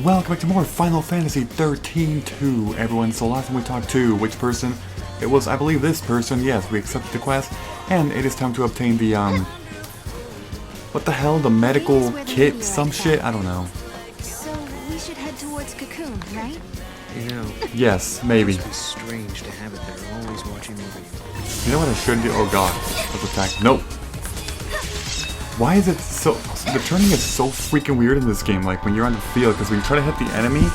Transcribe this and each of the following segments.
Welcome back to more Final Fantasy XIII-2, everyone. So last time we talked to which person? It was, I believe, this person. Yes, we accepted the quest, and it is time to obtain the, what the hell? The medical kit? Some shit? I don't know. So we should head towards Cocoon, right? You know, Yes, maybe. it's strange to have it there, always watching over you. You know what I should do? Oh god. Let's attack. Nope. Why is it so... The turning is so freaking weird in this game, like, when you're on the field, because when you try to hit the enemy,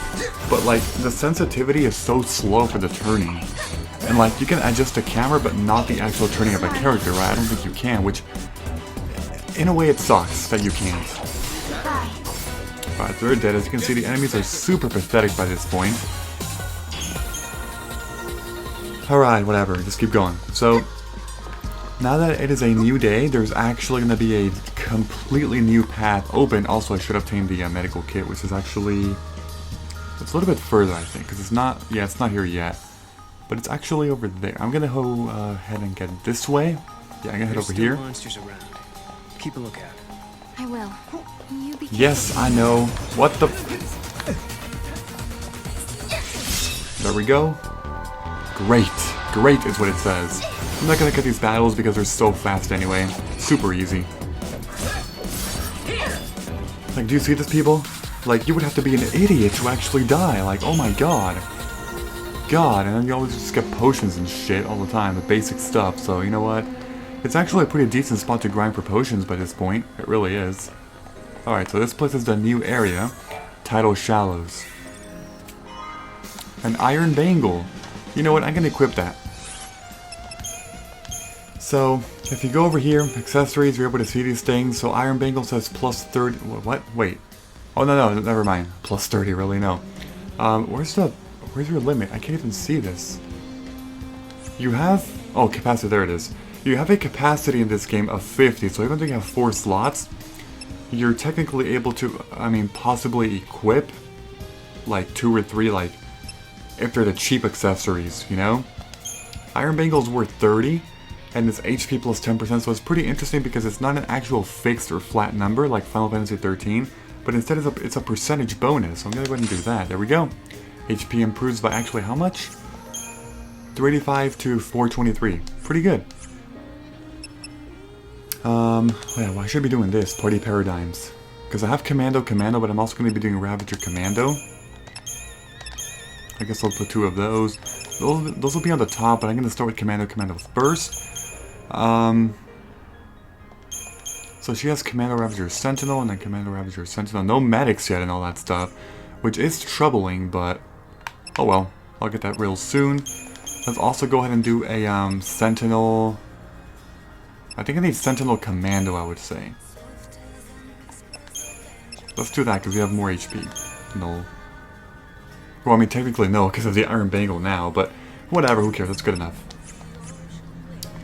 but, like, the sensitivity is so slow for the turning. And, like, you can adjust the camera, but not the actual turning of a character, right? I don't think you can, which... In a way, it sucks that you can't. Alright, they're dead. As you can see, the enemies are super pathetic by this point. Alright, whatever. Just keep going. So... Now that it is a new day, there's actually going to be a completely new path open. Also, I should obtain the medical kit, which is actually... It's a little bit further, I think, because it's not... Yeah, it's not here yet. But it's actually over there. I'm going to go ahead and get this way. Yeah, I'm going to head over here. Monsters around. Keep a lookout. I will. You be Yes, I know. What the... There we go. Great. Great is what it says. I'm not gonna get these battles because they're so fast anyway. Super easy. Like, do you see this, people? Like, you would have to be an idiot to actually die. Like, oh my god. God, and then you always just get potions and shit all the time, the basic stuff. So, you know what? It's actually a pretty decent spot to grind for potions by this point. It really is. Alright, so this place is the new area. Tidal Shallows. An Iron Bangle. You know what? I'm gonna equip that. So, if you go over here, accessories, you're able to see these things. So Iron Bangle says plus 30... What? Wait. Oh, no, never mind. Plus 30, really, no. Where's your limit? I can't even see this. You have... Oh, capacity, there it is. You have a capacity in this game of 50, so even though you have 4 slots, you're technically able to, I mean, possibly equip, like, 2 or 3, like, if they're the cheap accessories, you know? Iron Bangle's worth 30. And it's HP plus 10%, so it's pretty interesting because it's not an actual fixed or flat number like Final Fantasy XIII, but instead it's a percentage bonus. So I'm gonna go ahead and do that. There we go. HP improves by actually how much? 385 to 423. Pretty good. Yeah, well, I should be doing this, Party Paradigms. Because I have Commando, but I'm also going to be doing Ravager Commando. I guess I'll put 2 of those. Those will be on the top, but I'm going to start with Commando first. So she has Commando Ravager Sentinel and then Commando Ravager Sentinel. No medics yet and all that stuff, which is troubling, but oh well. I'll get that real soon. Let's also go ahead and do a Sentinel. I think I need Sentinel Commando, I would say. Let's do that because we have more HP. No. Well, I mean, technically no, because of the Iron Bangle now, but whatever, who cares, that's good enough.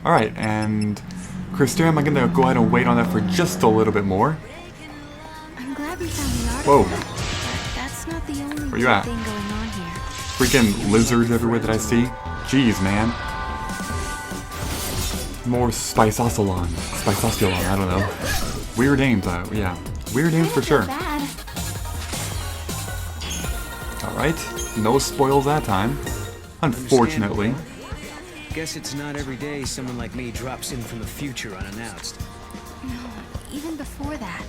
Alright, and Crystarium, I'm gonna go ahead and wait on that for just a little bit more. I'm glad we found the artifact. Whoa. But that's not the only Where you at? thing going on here. Freaking lizards everywhere that I see. Jeez, man. More Spiceocelon. Spiceocelon, I don't know. Weird names, yeah. Weird names for sure. Bad. Alright, no spoils that time. Unfortunately. Guess it's not every day someone like me drops in from the future unannounced. No, even before that.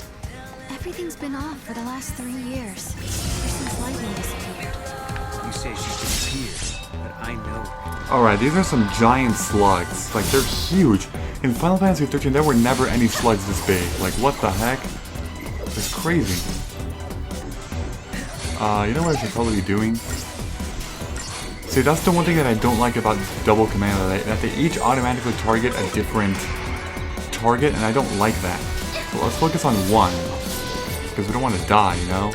Everything's been off for the last 3 years. Ever since Lightning disappeared. You say she disappeared, but I know her. Alright, these are some giant slugs. Like, they're huge. In Final Fantasy XIII, there were never any slugs this big. Like, what the heck? It's crazy. You know what I should probably be doing? See, that's the one thing that I don't like about double commando, that they each automatically target a different target, and I don't like that. So let's focus on one, because we don't want to die, you know?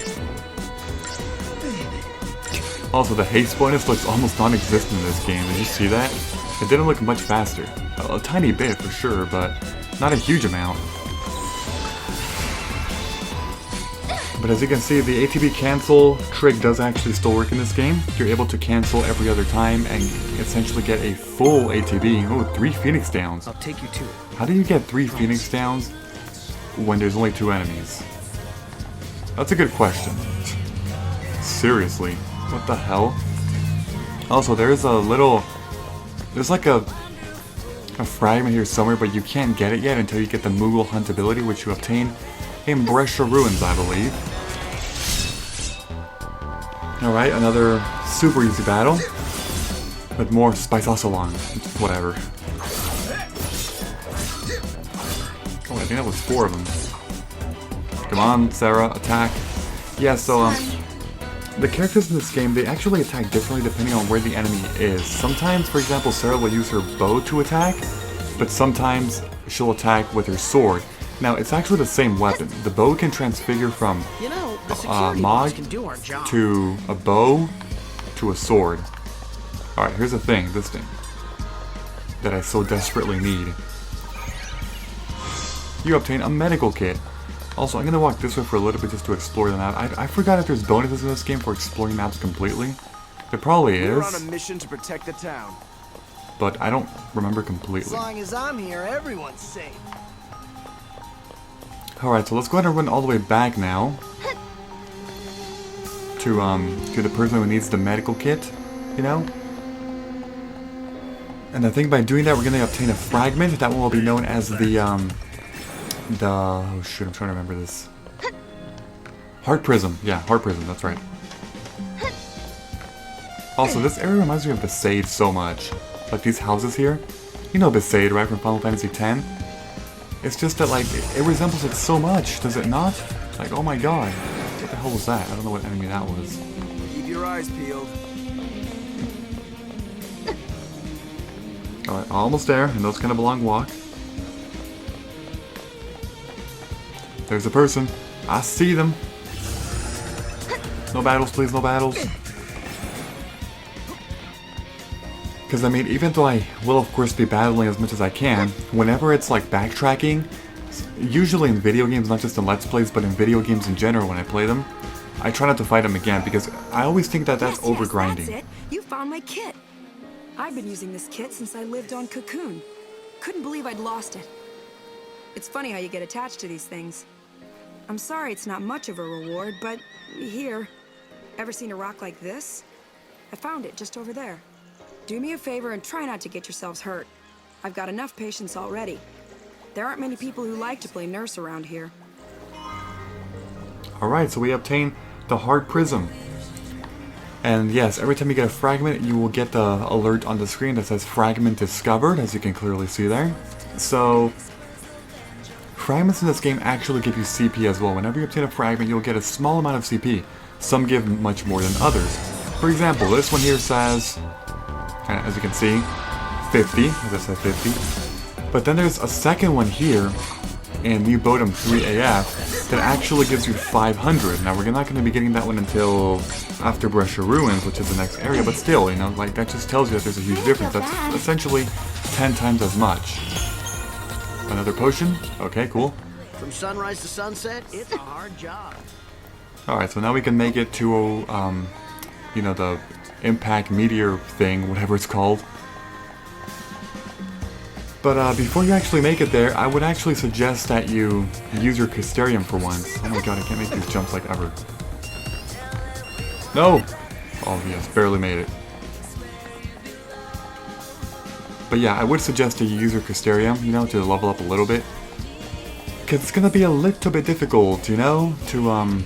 Also, the haste bonus looks almost non-existent in this game. Did you see that? It didn't look much faster. A tiny bit, for sure, but not a huge amount. But as you can see, the ATB cancel trick does actually still work in this game. You're able to cancel every other time and essentially get a full ATB. Oh, 3 Phoenix Downs. I'll take you to it. How do you get 3 Phoenix Downs when there's only 2 enemies? That's a good question. Seriously. What the hell? Also, there's like a fragment here somewhere, but you can't get it yet until you get the Moogle Hunt ability, which you obtain in Brescia Ruins, I believe. Alright, another super easy battle. With more Spice Ocelon. Whatever. Oh, I think that was 4 of them. Come on, Sarah, attack. Yeah, so, the characters in this game, they actually attack differently depending on where the enemy is. Sometimes, for example, Sarah will use her bow to attack, but sometimes she'll attack with her sword. Now, it's actually the same weapon. The bow can transfigure from Mog to a bow to a sword. Alright, here's the thing, this thing that I so desperately need. You obtain a medical kit. Also, I'm gonna walk this way for a little bit just to explore the map. I forgot if there's bonuses in this game for exploring maps completely. There probably is. We're on a mission to protect the town. But I don't remember completely. As long as I'm here, everyone's safe. Alright, so let's go ahead and run all the way back now. To the person who needs the medical kit, you know? And I think by doing that we're gonna obtain a fragment. That one will be known as the oh shoot, I'm trying to remember this. Heart Prism. Yeah, Heart Prism, that's right. Also, this area reminds me of Besaid so much. Like these houses here. You know Besaid, right, from Final Fantasy X? It's just that, like, it resembles it so much, does it not? Like, oh my god. What the hell was that? I don't know what enemy that was. Keep your eyes peeled. Alright, almost there, and those kind of a long walk. There's a person. I see them. No battles, please, no battles. Because, I mean, even though I will, of course, be battling as much as I can, whenever it's, like, backtracking, usually in video games, not just in Let's Plays, but in video games in general when I play them, I try not to fight them again, because I always think that that's overgrinding. That's it. You found my kit. I've been using this kit since I lived on Cocoon. Couldn't believe I'd lost it. It's funny how you get attached to these things. I'm sorry it's not much of a reward, but here. Ever seen a rock like this? I found it just over there. Do me a favor and try not to get yourselves hurt. I've got enough patience already. There aren't many people who like to play nurse around here. Alright, so we obtain the Heart Prism. And yes, every time you get a fragment, you will get the alert on the screen that says fragment discovered, as you can clearly see there. So, fragments in this game actually give you CP as well. Whenever you obtain a fragment, you'll get a small amount of CP. Some give much more than others. For example, this one here says, as you can see, 50, as I said 50. But then there's a second one here, in New Bodum 3AF, that actually gives you 500. Now we're not going to be getting that one until after Brescia Ruins, which is the next area, but still, you know, like, that just tells you that there's a huge difference. That's essentially 10 times as much. Another potion? Okay, cool. From sunrise to sunset, it's a hard job. Alright, so now we can make it to, you know, the impact meteor thing, whatever it's called. But before you actually make it there, I would actually suggest that you use your Custarium for once. Oh my god, I can't make these jumps like ever. No! Oh yes, barely made it. But yeah, I would suggest that you use your Custarium, you know, to level up a little bit. Because it's going to be a little bit difficult, you know, to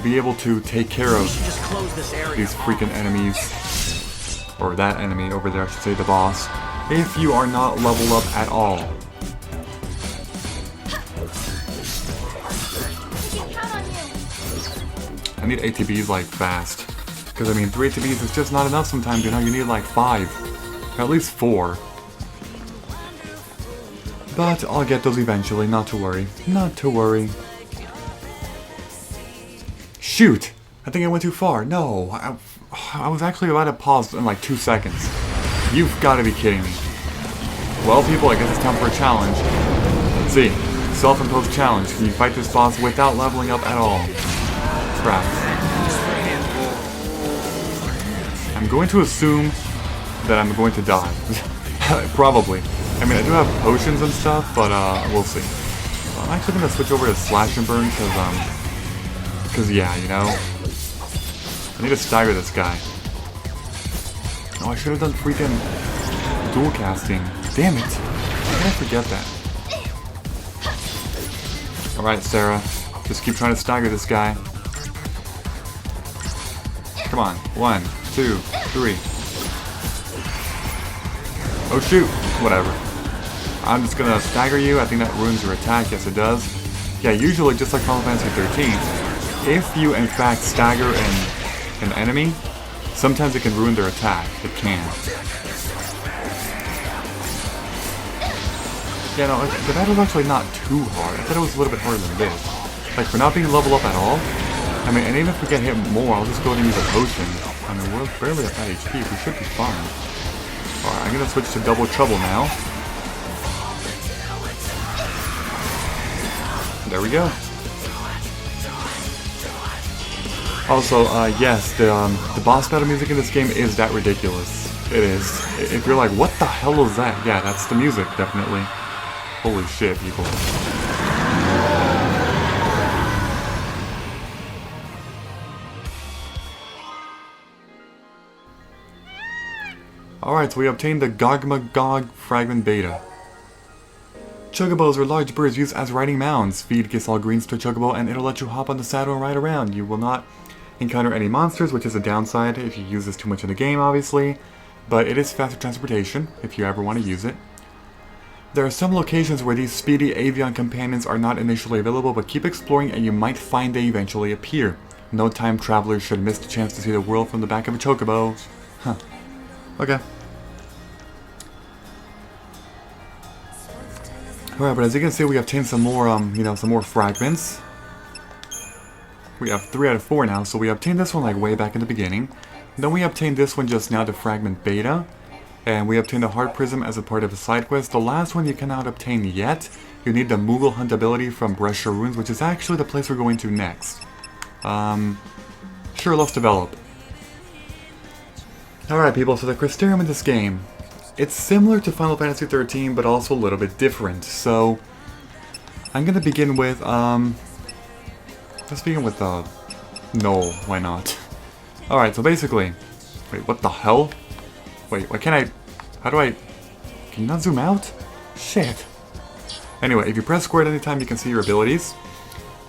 be able to take care of these freaking enemies. Or that enemy over there, I should say, the boss. If you are not leveled up at all. I need ATBs like fast. Because I mean 3 ATBs is just not enough sometimes, you know, you need like 5. Or at least 4. But I'll get those eventually, not to worry. Not to worry. Shoot! I think I went too far. No, I was actually about to pause in like 2 seconds. You've got to be kidding me. Well, people, I guess it's time for a challenge. Let's see. Self-imposed challenge. Can you fight this boss without leveling up at all? Crap. I'm going to assume that I'm going to die. Probably. I mean, I do have potions and stuff, but we'll see. I'm actually going to switch over to Slash and Burn, because yeah, you know. I need to stagger this guy. Oh, I should have done freaking dual casting. Damn it. How did I forget that? Alright, Sarah. Just keep trying to stagger this guy. Come on. 1, 2, 3. Oh shoot. Whatever. I'm just gonna stagger you. I think that ruins your attack. Yes, it does. Yeah, usually, just like Final Fantasy XIII, if you in fact stagger an enemy, sometimes it can ruin their attack. It can. Yeah, no, the battle's actually not too hard. I thought it was a little bit harder than this. Like, for not being leveled up at all, I mean, and even if we get hit more, I'll just go ahead and use a potion. I mean, we're barely at that HP. We should be fine. Alright, I'm gonna switch to double trouble now. There we go. Also, yes, the boss battle music in this game is that ridiculous. It is. If you're like, what the hell is that? Yeah, that's the music, definitely. Holy shit, people. Alright, so we obtained the Gogmagog fragment beta. Chocobos are large birds used as riding mounts. Feed Gisal greens to a chocobo and it'll let you hop on the saddle and ride around. You will not encounter any monsters, which is a downside if you use this too much in the game, obviously. But it is faster transportation, if you ever want to use it. There are some locations where these speedy avian companions are not initially available, but keep exploring and you might find they eventually appear. No time travelers should miss the chance to see the world from the back of a chocobo. Huh. Okay. Alright, but as you can see, we obtained some more, some more fragments. We have 3 out of 4 now, so we obtained this one like way back in the beginning. Then we obtained this one just now, the fragment beta. And we obtained the Heart Prism as a part of a side quest. The last one you cannot obtain yet. You need the Moogle Hunt ability from Brescia Ruins, which is actually the place we're going to next. Sure, let's develop. Alright people, so the Crystarium in this game. It's similar to Final Fantasy XIII, but also a little bit different. So, I'm gonna begin with, let's begin with, no, why not? Alright, so basically, wait, what the hell? Wait, why can't I, can you not zoom out? Shit. Anyway, if you press square at any time, you can see your abilities.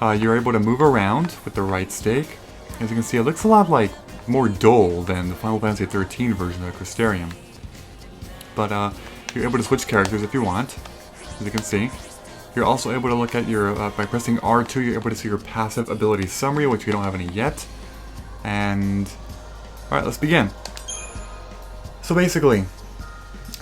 You're able to move around with the right stick. As you can see, it looks a lot like, more dull than the Final Fantasy XIII version of the Crystarium. But you're able to switch characters if you want, as you can see. You're also able to look at your, by pressing R2, you're able to see your passive ability summary, which we don't have any yet. And, alright, let's begin. So basically,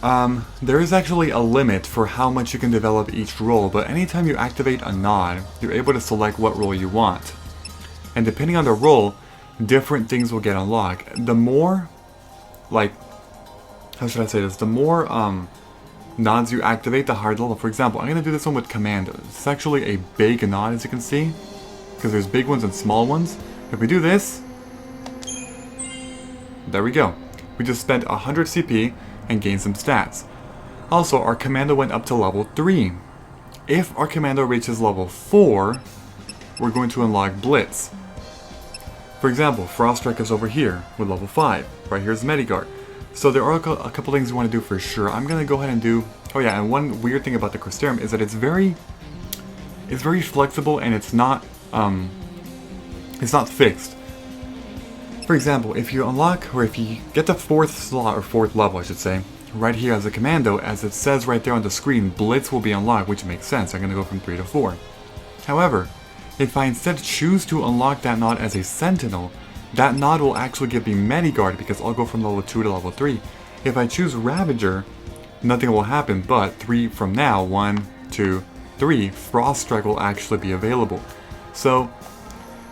there is actually a limit for how much you can develop each role, but anytime you activate a nod, you're able to select what role you want. And depending on the role, different things will get unlocked. The more, like, how should I say this? The more nods you activate, the higher the level. For example, I'm going to do this one with Commando. It's actually a big nod, as you can see, because there's big ones and small ones. If we do this, there we go. We just spent 100 CP and gained some stats. Also, our Commando went up to level 3. If our Commando reaches level 4, we're going to unlock Blitz. For example, Frost Strike is over here with level 5. Right here's Medigard. So there are a couple things you want to do for sure. I'm going to go ahead and do... Oh yeah, and one weird thing about the Crystarium is that it's very flexible and it's not fixed. For example, if you unlock, or if you get the 4th slot, or 4th level I should say, right here as a Commando, as it says right there on the screen, Blitz will be unlocked, which makes sense. I'm going to go from 3 to 4. However, if I instead choose to unlock that nod as a Sentinel, that nod will actually give me Medigard because I'll go from level 2 to level 3. If I choose Ravager, nothing will happen, but 3 from now, 1, 2, 3, Frost Strike will actually be available. So,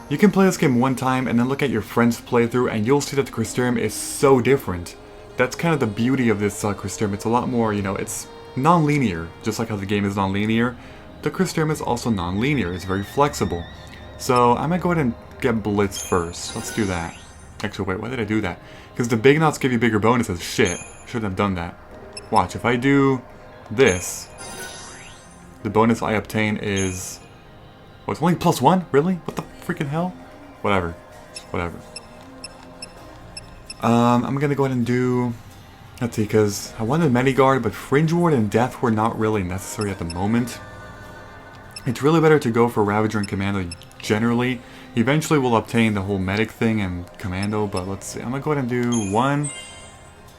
you can play this game one time and then look at your friend's playthrough and you'll see that the Crystarium is so different. That's kind of the beauty of this Crystarium. It's a lot more, it's non-linear. Just like how the game is non-linear, the Crystarium is also non-linear. It's very flexible. So, I'm going to go ahead and get Blitz first. Let's do that. Actually, wait, why did I do that? Because the big knots give you bigger bonuses. Shit. Shouldn't have done that. Watch, if I do this, the bonus I obtain is... Oh, it's only +1? Really? What the freaking hell? Whatever. Whatever. I'm gonna go ahead and do... Let's see, because I wanted Mediguard, but Fringe Ward and Death were not really necessary at the moment. It's really better to go for Ravager and Commando generally. Eventually we'll obtain the whole Medic thing and Commando, but let's see. I'm gonna go ahead and do 1.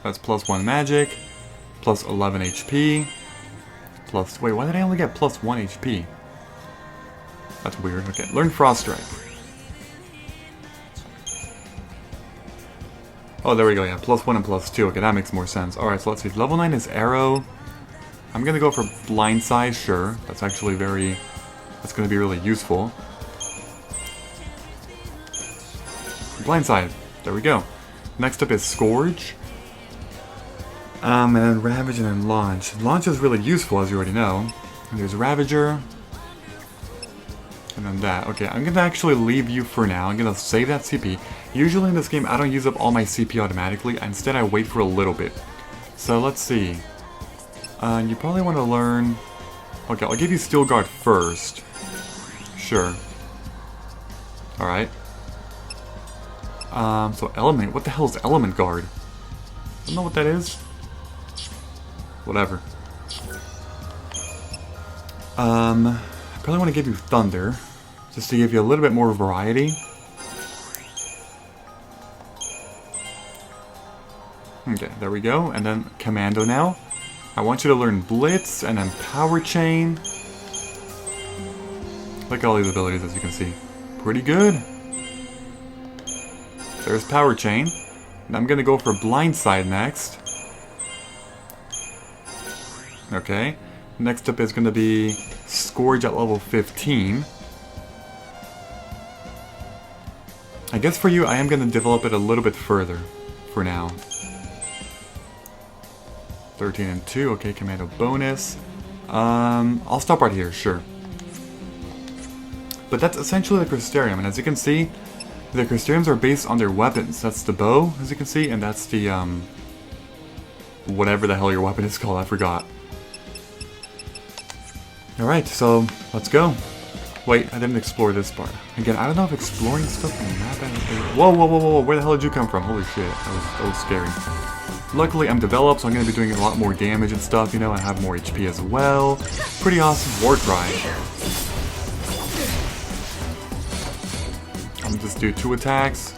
That's plus 1 magic, plus 11 HP, plus... Wait, why did I only get plus 1 HP? That's weird. Okay, learn Frost Strike. Oh, there we go, yeah. Plus 1 and plus 2. Okay, that makes more sense. Alright, so let's see. Level 9 is Arrow. I'm gonna go for Blindside, sure. That's actually very... That's gonna be really useful. Blindside. There we go. Next up is Scourge. And then Ravage and then Launch. Launch is really useful, as you already know. And there's Ravager. And then that. Okay, I'm gonna actually leave you for now. I'm gonna save that CP. Usually in this game, I don't use up all my CP automatically. Instead, I wait for a little bit. So let's see. You probably want to learn... Okay, I'll give you Steel Guard first. Sure. Alright. So Element... What the hell is Element Guard? I don't know what that is. Whatever. I probably want to give you Thunder. Just to give you a little bit more variety. Okay, there we go. And then Commando now. I want you to learn Blitz and then Power Chain. Look at all these abilities, as you can see. Pretty good. There's Power Chain. And I'm gonna go for Blindside next. Okay. Next up is gonna be Scourge at level 15. I guess for you, I am gonna develop it a little bit further for now. 13 and 2, okay, Commando bonus. I'll stop right here, sure. But that's essentially the Crystarium, and as you can see, the Crystariums are based on their weapons. That's the bow, as you can see, and that's the, whatever the hell your weapon is called, I forgot. Alright, so, let's go. Wait, I didn't explore this part. Again, I don't know if exploring stuff on the map... Whoa, whoa, whoa, whoa, where the hell did you come from? Holy shit, that was scary. Luckily, I'm developed, so I'm going to be doing a lot more damage and stuff, you know, I have more HP as well. Pretty awesome. Warcry. I'm just do 2 attacks,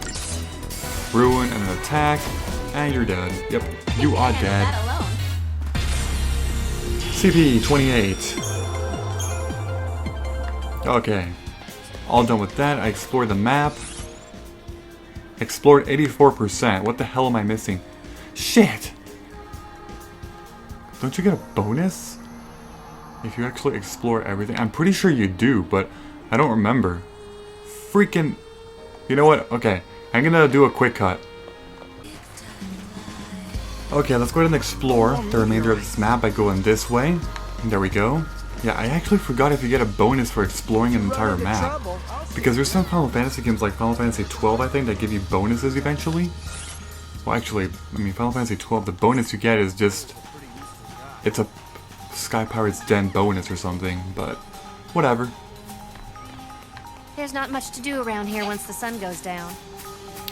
ruin, and an attack, and you're dead. Yep, you are dead. CP 28. Okay, all done with that. I explored the map. Explored 84%. What the hell am I missing? Shit! Don't you get a bonus if you actually explore everything? I'm pretty sure you do, but I don't remember. Freaking... You know what? Okay, I'm gonna do a quick cut. Okay, let's go ahead and explore the remainder of this map by going this way. And there we go. Yeah, I actually forgot if you get a bonus for exploring an entire map. Because there's some Final Fantasy games like Final Fantasy XII, I think, that give you bonuses eventually. Well, actually, I mean, Final Fantasy XII, the bonus you get is just... It's a Sky Pirate's Den bonus or something, but whatever. There's not much to do around here once the sun goes down.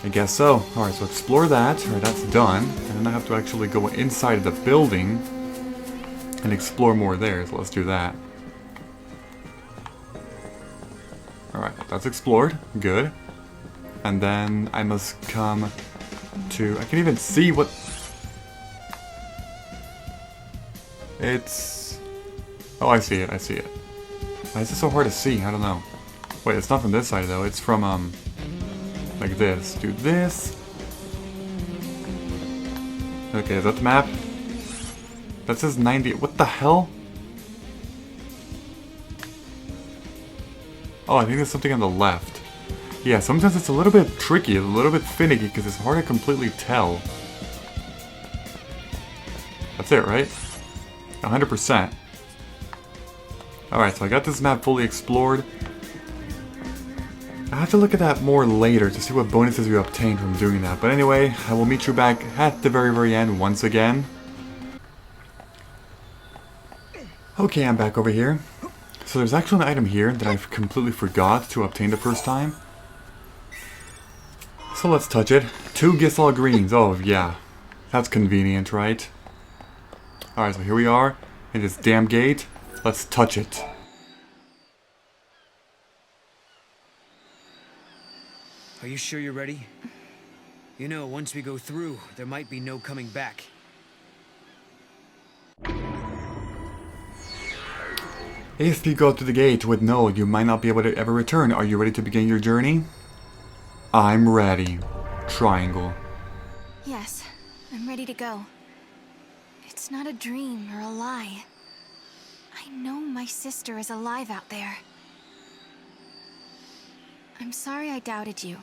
I guess so. Alright, so explore that. Alright, that's done. And then I have to actually go inside of the building and explore more there, so let's do that. Alright, that's explored. Good. And then I must come to... I can even see what... It's... Oh, I see it, I see it. Why is it so hard to see? I don't know. Wait, it's not from this side though, it's from, like this. Do this. Okay, is that the map? That says 90... What the hell? Oh, I think there's something on the left. Yeah, sometimes it's a little bit tricky, a little bit finicky, because it's hard to completely tell. That's it, right? 100%. Alright, so I got this map fully explored. I have to look at that more later to see what bonuses we obtained from doing that. But anyway, I will meet you back at the very end once again. Okay, I'm back over here. So there's actually an item here that I completely forgot to obtain the first time. So let's touch it. 2 Gisel greens. Oh, yeah. That's convenient, right? Alright, so here we are. In this damn gate. Let's touch it. Are you sure you're ready? You know, once we go through, there might be no coming back. If you go through the gate with no, you might not be able to ever return. Are you ready to begin your journey? I'm ready. Triangle. Yes, I'm ready to go. It's not a dream or a lie. I know my sister is alive out there. I'm sorry I doubted you.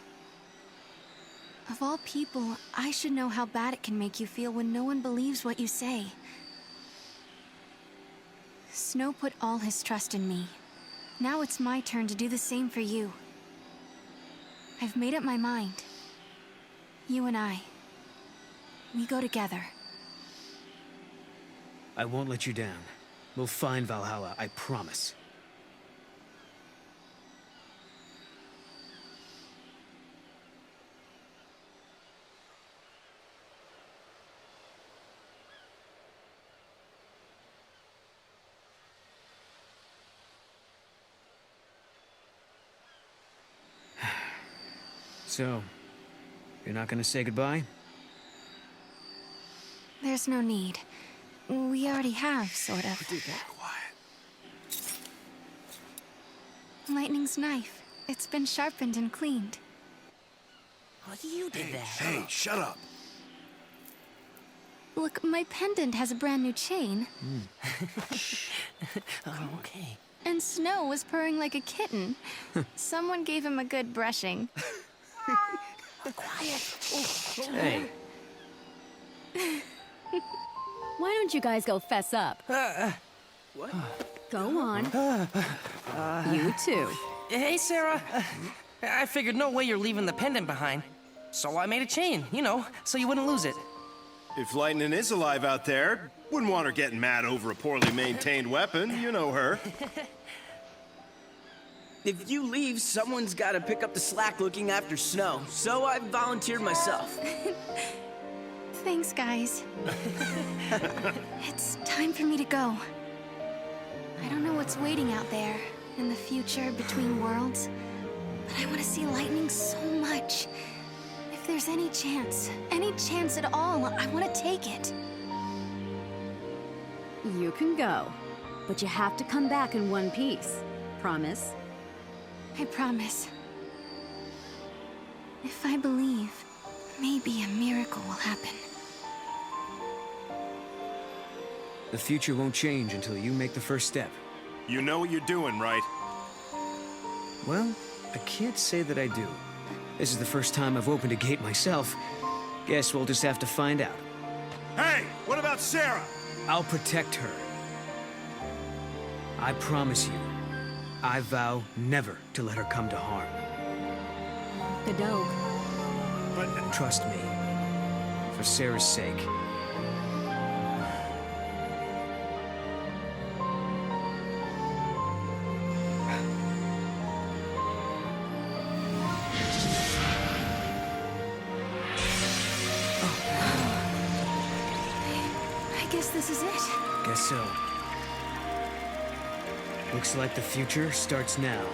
Of all people, I should know how bad it can make you feel when no one believes what you say. Snow put all his trust in me. Now it's my turn to do the same for you. I've made up my mind. You and I. We go together. I won't let you down. We'll find Valhalla, I promise. So, you're not gonna say goodbye? There's no need. We already have, sort of. Lightning's knife. It's been sharpened and cleaned. Oh, you did that. Hey, shut up. Look, my pendant has a brand new chain. Oh, okay. And Snow was purring like a kitten. Someone gave him a good brushing. Quiet. Hey. Why don't you guys go fess up? What? Go on. You too. Hey, Sarah. I figured no way you're leaving the pendant behind. So I made a chain, you know, so you wouldn't lose it. If Lightning is alive out there, wouldn't want her getting mad over a poorly maintained weapon. You know her. If you leave, someone's got to pick up the slack looking after Snow. So I volunteered myself. Thanks, guys. It's time for me to go. I don't know what's waiting out there, in the future, between worlds. But I want to see Lightning so much. If there's any chance at all, I want to take it. You can go. But you have to come back in one piece. Promise? I promise. If I believe, maybe a miracle will happen. The future won't change until you make the first step. You know what you're doing, right? Well, I can't say that I do. This is the first time I've opened a gate myself. Guess we'll just have to find out. Hey, what about Sarah? I'll protect her. I promise you. I vow never to let her come to harm. The dog. But Trust me. For Sarah's sake. I guess this is it. Guess so. Looks like the future starts now.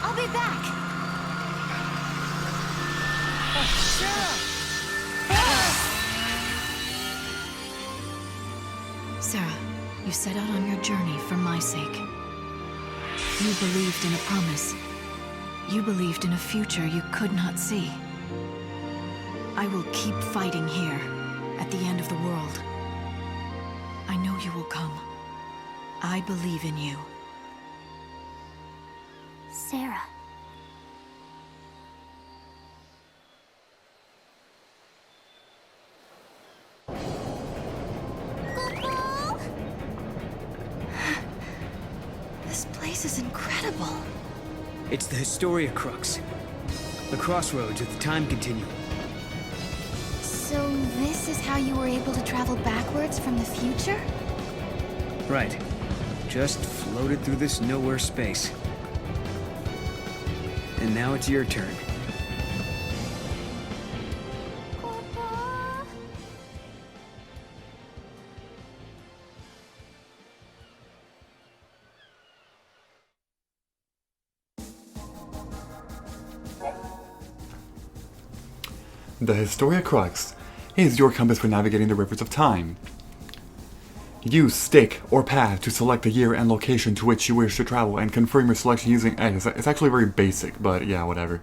I'll be back. Sarah, you set out on your journey for my sake. You believed in a promise. You believed in a future you could not see. I will keep fighting here, at the end of the world. I know you will come. I believe in you. Sarah. This place is incredible. It's the Historia Crux. The crossroads of the time continuum. So, So this is how you were able to travel backwards from the future? Right. Just floated through this nowhere space. And now it's your turn. The Historia Crux is your compass for navigating the rivers of time. Use stick or pad to select the year and location to which you wish to travel and confirm your selection using X. It's actually very basic, but yeah, whatever.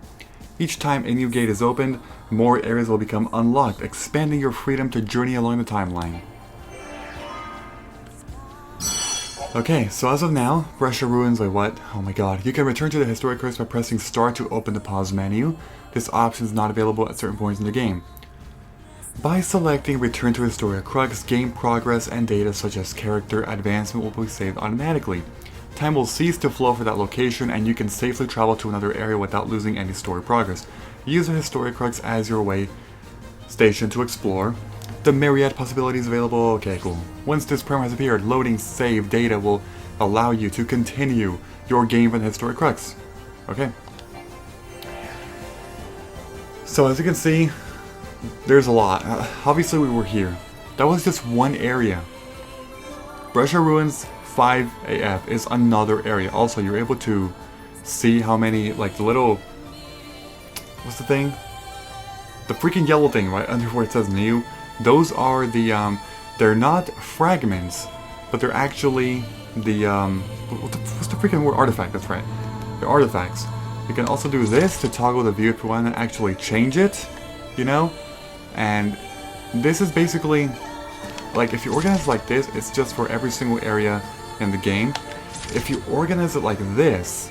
Each time a new gate is opened, more areas will become unlocked, expanding your freedom to journey along the timeline. Okay, so as of now, Brescia Ruins, wait, what? Oh my god. You can return to the Historia Crux by pressing start to open the pause menu. This option is not available at certain points in the game. By selecting Return to Historia Crux, game progress and data such as character advancement will be saved automatically. Time will cease to flow for that location and you can safely travel to another area without losing any story progress. Use the Historia Crux as your way station to explore the myriad possibilities available. Okay, cool. Once this promo has appeared, loading save data will allow you to continue your game from the Historia Crux. Okay. So as you can see, there's a lot. Obviously we were here. That was just one area. Brescia Ruins 5AF is another area. Also, you're able to see how many, like the little, what's the thing? The freaking yellow thing right under where it says new. Those are the, they're not fragments, but they're actually the, what's the freaking word? Artifact, that's right. They're artifacts. You can also do this to toggle the view if you want to actually change it, you know? And this is basically, like, if you organize it like this, it's just for every single area in the game. If you organize it like this,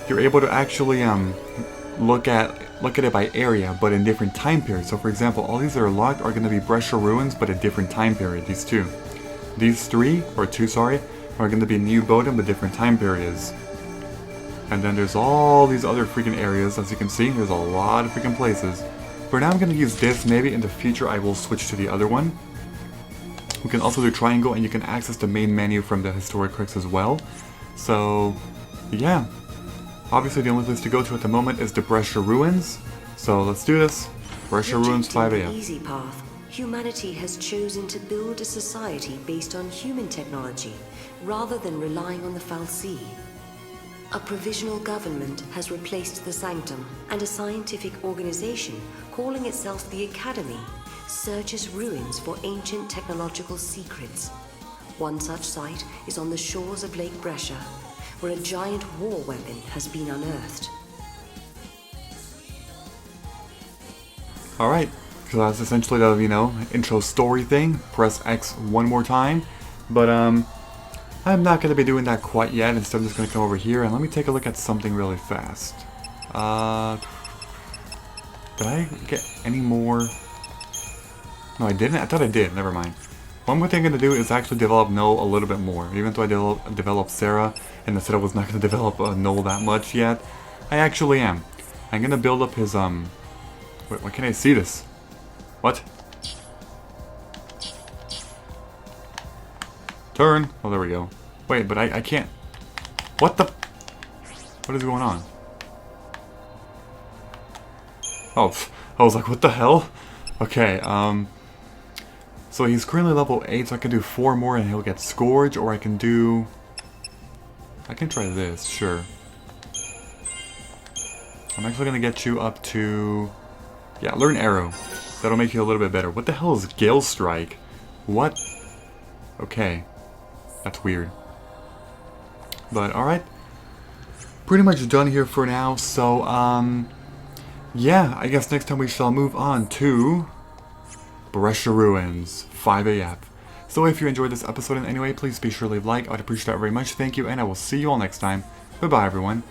you're able to actually look at it by area, but in different time periods. So for example, all these that are locked are going to be Brescia Ruins, but a different time period, these two. These three, or two, sorry, are going to be New Bodom, but different time periods. And then there's all these other freaking areas, as you can see, there's a lot of freaking places. For now I'm going to use this, maybe in the future I will switch to the other one. We can also do triangle, and you can access the main menu from the Historia Crux as well. So, yeah. Obviously the only place to go to at the moment is the Brescia Ruins. So let's do this. Brescia Ruins 5 AM. Easy path. Humanity has chosen to build a society based on human technology, rather than relying on the fal'Cie. A provisional government has replaced the Sanctum, and a scientific organization, calling itself the Academy, searches ruins for ancient technological secrets. One such site is on the shores of Lake Brescia, where a giant war weapon has been unearthed. Alright, so that's essentially the, you know, intro story thing. Press X one more time. But, I'm not going to be doing that quite yet. Instead, I'm just going to come over here and let me take a look at something really fast. Did I get any more? No, I didn't. I thought I did. Never mind. One more thing I'm going to do is actually develop Noel a little bit more. Even though I developed Sarah, and I said I was not going to develop Noel that much yet, I actually am. I'm going to build up his, wait, why can't I see this? What? Turn! Oh, there we go. Wait, but I can't. What the? What is going on? Oh, I was like, what the hell? Okay, so he's currently level 8, so I can do 4 more and he'll get Scourge, or I can do... I can try this, sure. I'm actually gonna get you up to... yeah, learn Arrow. That'll make you a little bit better. What the hell is Gale Strike? What? Okay. That's weird. But, alright. Pretty much done here for now, so, yeah, I guess next time we shall move on to Brescia Ruins 5AF. So if you enjoyed this episode in any way, please be sure to leave a like. I'd appreciate that very much. Thank you, and I will see you all next time. Goodbye, everyone.